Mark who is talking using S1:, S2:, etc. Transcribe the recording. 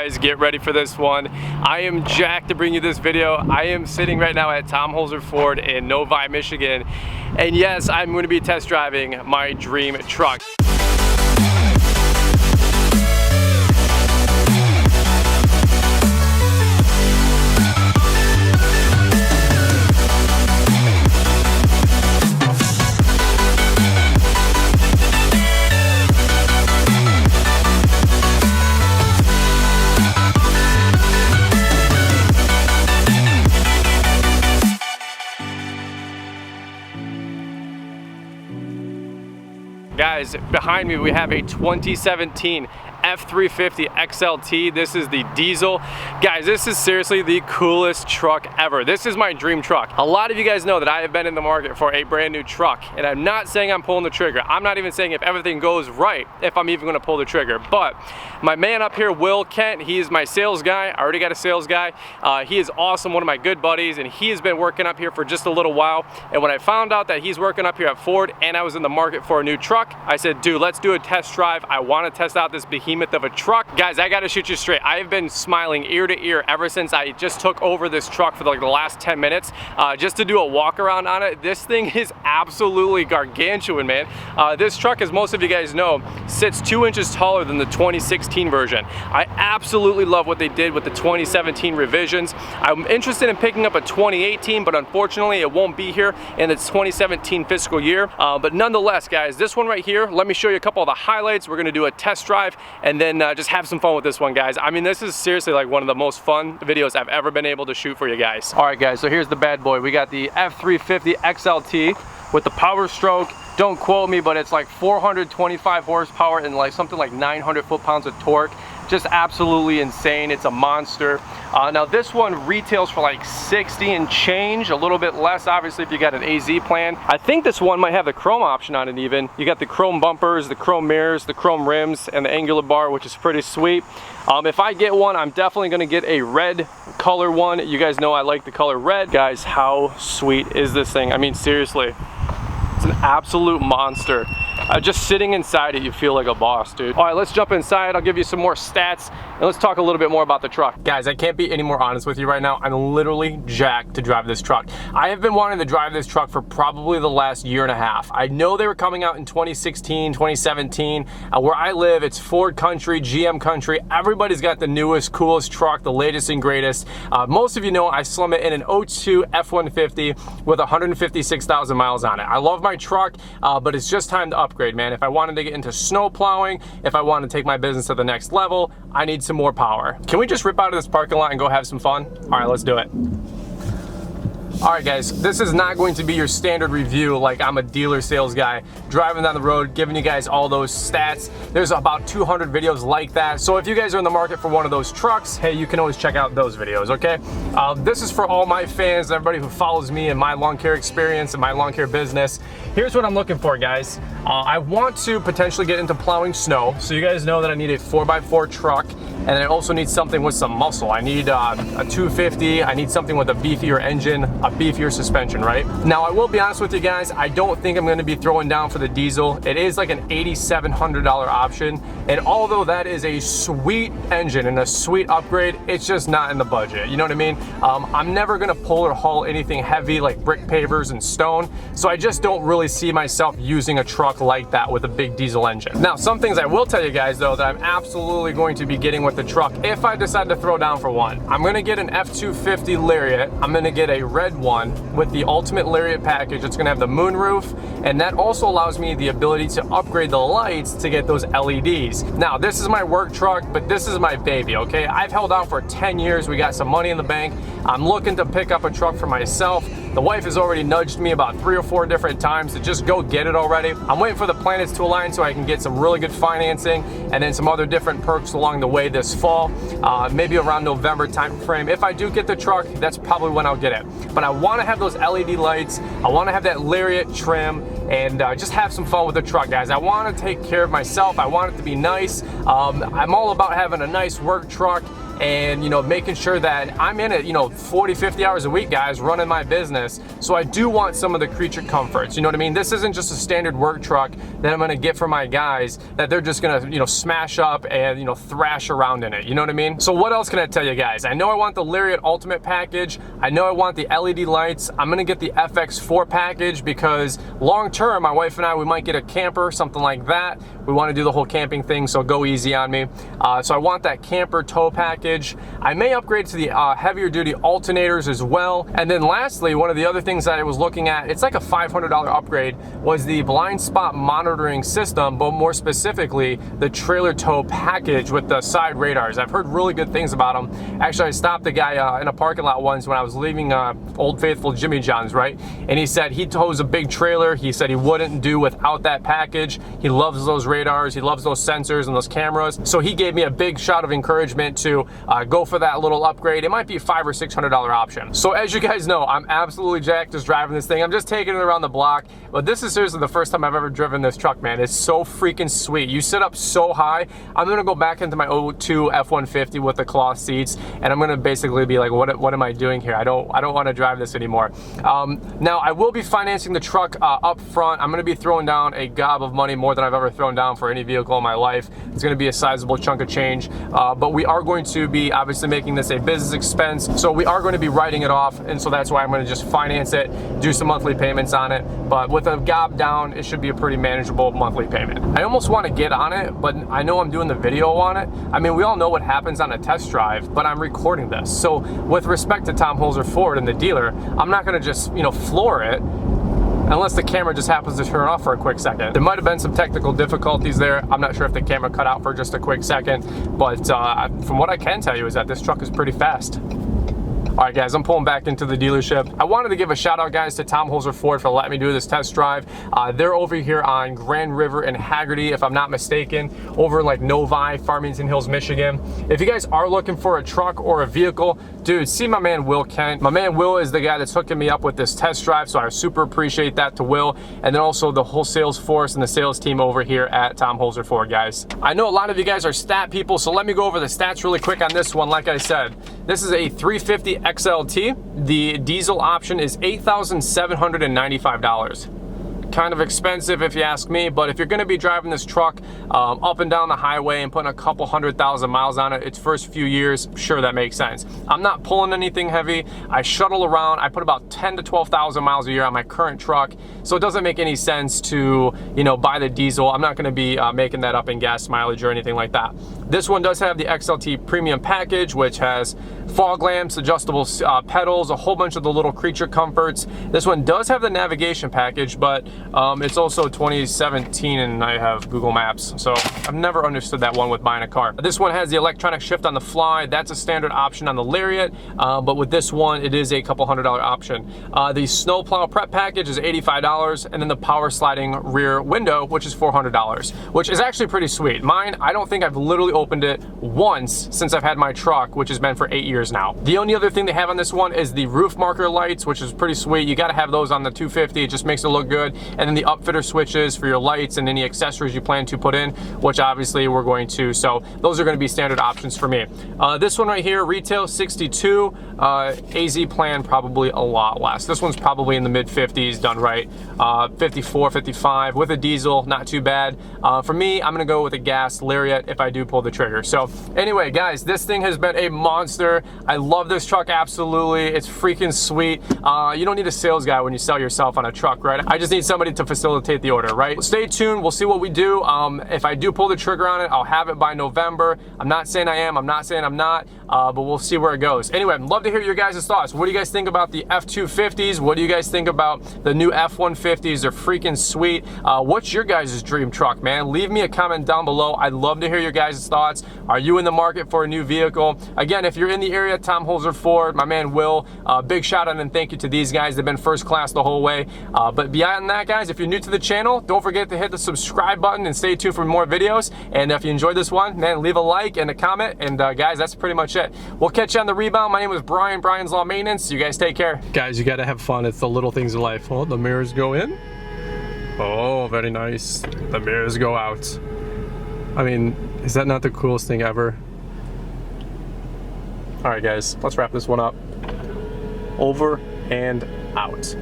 S1: guys, get ready for this one. I am jacked to bring you this video. I am sitting right now at Tom Holzer Ford in Novi, Michigan. And yes, I'm going to be test driving my dream truck. Guys, behind me we have a 2017 F350 XLT. This is the diesel. Guys, this is seriously the coolest truck ever. This is my dream truck. A lot of you guys know that I have been in the market for a brand new truck, and I'm not saying I'm pulling the trigger. I'm not even saying if everything goes right, if I'm even gonna pull the trigger. But my man up here, Will Kent, he is my sales guy. I already got a sales guy. He is awesome, one of my good buddies, and he has been working up here for just a little while. And when I found out that he's working up here at Ford and I was in the market for a new truck, I said, dude, let's do a test drive. I wanna test out this behemoth of a truck. Guys, I gotta shoot you straight. I have been smiling ear to ear ever since I just took over this truck for like the last 10 minutes just to do a walk around on it. This thing is absolutely gargantuan, man. This truck, as most of you guys know, sits 2 inches taller than the 2016 version. I absolutely love what they did with the 2017 revisions. I'm interested in picking up a 2018, but unfortunately it won't be here in the 2017 fiscal year. But nonetheless, guys, this one right here, let me show you a couple of the highlights. We're gonna do a test drive and then just have some fun with this one, guys. I mean, this is seriously like one of the most fun videos I've ever been able to shoot for you guys. All right, guys, so here's the bad boy. We got the F350 XLT with the Power Stroke. Don't quote me, but it's like 425 horsepower and like something like 900 foot-pounds of torque. Just absolutely insane. It's a monster. Now this one retails for like 60 and change, a little bit less obviously if you got an AZ plan. I think this one might have the chrome option on it even. You got the chrome bumpers, the chrome mirrors, the chrome rims, and the angular bar, which is pretty sweet. If I get one, I'm definitely gonna get a red color one. You guys know I like the color red. Guys, how sweet is this thing? I mean, seriously, it's an absolute monster. Just sitting inside it, you feel like a boss, dude. All right, let's jump inside. I'll give you some more stats and let's talk a little bit more about the truck. Guys, I can't be any more honest with you right now. I'm literally jacked to drive this truck. I have been wanting to drive this truck for probably the last year and a half. I know they were coming out in 2016, 2017. Where I live, it's Ford country, GM country. Everybody's got the newest, coolest truck, the latest and greatest. Most of you know I slum it in an 02 F150 with 156,000 miles on it. I love my truck, but it's just time to upgrade, man. If I wanted to get into snow plowing, if I want to take my business to the next level, I need some more power. Can we just rip out of this parking lot and go have some fun? All right, let's do it. All right, guys, this is not going to be your standard review like I'm a dealer sales guy driving down the road giving you guys all those stats. There's about 200 videos like that. So if you guys are in the market for one of those trucks, hey, you can always check out those videos, okay? This is for all my fans, everybody who follows me and my lawn care experience and my lawn care business. Here's what I'm looking for, guys. I want to potentially get into plowing snow. So you guys know that I need a 4x4 truck, and I also need something with some muscle. I need a 250, I need something with a beefier engine, a beefier suspension, right? Now, I will be honest with you guys, I don't think I'm gonna be throwing down for the diesel. It is like an $8,700 option, and although that is a sweet engine and a sweet upgrade, it's just not in the budget, you know what I mean? I'm never gonna pull or haul anything heavy like brick pavers and stone, so I just don't really see myself using a truck like that with a big diesel engine. Now, some things I will tell you guys though that I'm absolutely going to be getting with the truck if I decide to throw down for one. I'm gonna get an F250 Lariat. I'm gonna get a red one with the ultimate Lariat package. It's gonna have the moonroof, and that also allows me the ability to upgrade the lights to get those LEDs. Now, this is my work truck, but this is my baby, okay? I've held out for 10 years. We got some money in the bank. I'm looking to pick up a truck for myself. The wife has already nudged me about 3 or 4 different times to just go get it already. I'm waiting for the planets to align so I can get some really good financing and then some other different perks along the way this fall, maybe around November time frame. If I do get the truck, that's probably when I'll get it. But I want to have those LED lights. I want to have that Lariat trim and just have some fun with the truck, guys. I want to take care of myself. I want it to be nice. I'm all about having a nice work truck and, you know, making sure that I'm in it, you know, 40, 50 hours a week, guys, running my business. So I do want some of the creature comforts, you know what I mean? This isn't just a standard work truck that I'm gonna get for my guys that they're just gonna, you know, smash up and, you know, thrash around in it, you know what I mean? So what else can I tell you guys? I know I want the Lariat Ultimate package. I know I want the LED lights. I'm gonna get the FX4 package because long term, my wife and I, we might get a camper, something like that. We wanna do the whole camping thing, so go easy on me. So I want that camper tow package. I may upgrade to the heavier duty alternators as well. And then lastly, one of the other things that I was looking at, it's like a $500 upgrade, was the blind spot monitoring system, but more specifically, the trailer tow package with the side radars. I've heard really good things about them. Actually, I stopped a guy in a parking lot once when I was leaving Old Faithful Jimmy John's, right? And he said he tows a big trailer. He said he wouldn't do without that package. He loves those radars. He loves those sensors and those cameras. So he gave me a big shot of encouragement to go for that little upgrade. It might be a $500 or $600 option. So as you guys know, I'm absolutely jacked just driving this thing. I'm just taking it around the block. But this is seriously the first time I've ever driven this truck, man. It's so freaking sweet. You sit up so high. I'm gonna go back into my 02 F150 with the cloth seats, and I'm gonna basically be like, what am I doing here? I don't want to drive this anymore. Now I will be financing the truck up front. I'm gonna be throwing down a gob of money, more than I've ever thrown down for any vehicle in my life. It's gonna be a sizable chunk of change, but we are going to be obviously making this a business expense, so we are going to be writing it off, and so that's why I'm going to just finance it, do some monthly payments on it. But with a gob down, it should be a pretty manageable monthly payment. I almost want to get on it, but I know I'm doing the video on it. I mean, we all know what happens on a test drive, but I'm recording this. So with respect to Tom Holzer Ford and the dealer, I'm not going to just, you know, floor it unless the camera just happens to turn off for a quick second. There might have been some technical difficulties there. I'm not sure if the camera cut out for just a quick second, but from what I can tell you is that this truck is pretty fast. All right, guys, I'm pulling back into the dealership. I wanted to give a shout out, guys, to Tom Holzer Ford for letting me do this test drive. They're over here on Grand River and Haggerty, if I'm not mistaken, over like Novi, Farmington Hills, Michigan. If you guys are looking for a truck or a vehicle, dude, see my man Will Kent. My man Will is the guy that's hooking me up with this test drive, so I super appreciate that to Will. And then also the whole sales force and the sales team over here at Tom Holzer Ford, guys. I know a lot of you guys are stat people, so let me go over the stats really quick on this one. Like I said, this is a 350 XLT. The diesel option is $8,795. Kind of expensive if you ask me, but if you're going to be driving this truck up and down the highway and putting a couple 100,000 miles on it its first few years, sure, that makes sense. I'm not pulling anything heavy. I shuttle around. I put about 10 to 12,000 miles a year on my current truck, so it doesn't make any sense to, you know, buy the diesel. I'm not going to be making that up in gas mileage or anything like that. This one does have the XLT premium package, which has fog lamps, adjustable pedals, a whole bunch of the little creature comforts. This one does have the navigation package, but it's also 2017 and I have Google Maps, so I've never understood that one with buying a car. This one has the electronic shift on the fly. That's a standard option on the Lariat, but with this one, it is a couple $100 option. The snowplow prep package is $85, and then the power sliding rear window, which is $400, which is actually pretty sweet. Mine, I don't think I've literally opened it once since I've had my truck, which has been for 8 years now. The only other thing they have on this one is the roof marker lights, which is pretty sweet. You gotta have those on the 250. It just makes it look good. And then the upfitter switches for your lights and any accessories you plan to put in, which obviously we're going to. So those are going to be standard options for me. This one right here, retail 62, AZ plan probably a lot less. This one's probably in the mid 50s done right, 54, 55 with a diesel, not too bad. For me, I'm going to go with a gas Lariat if I do pull the trigger. So anyway, guys, this thing has been a monster. I love this truck, absolutely. It's freaking sweet. You don't need a sales guy when you sell yourself on a truck, right? I just need somebody to facilitate the order, right? Stay tuned. We'll see what we do. If I do pull the trigger on it, I'll have it by November. I'm not saying I am. I'm not saying I'm not, but we'll see where it goes. Anyway, I'd love to hear your guys' thoughts. What do you guys think about the F250s? What do you guys think about the new F150s? They're freaking sweet. What's your guys' dream truck, man? Leave me a comment down below. I'd love to hear your guys' thoughts. Are you in the market for a new vehicle? Again, if you're in the area, Tom Holzer Ford, my man Will, big shout out and thank you to these guys. They've been first class the whole way. But beyond that, guys, if you're new to the channel, don't forget to hit the subscribe button and stay tuned for more videos. And if you enjoyed this one, man, leave a like and a comment. And guys, that's pretty much it. We'll catch you on the rebound. My name is Brian, Brian's Law Maintenance. You guys take care. Guys, you gotta have fun. It's the little things in life. Oh, the mirrors go in. Oh, very nice. The mirrors go out. I mean, is that not the coolest thing ever? All right, guys, let's wrap this one up. Over and out.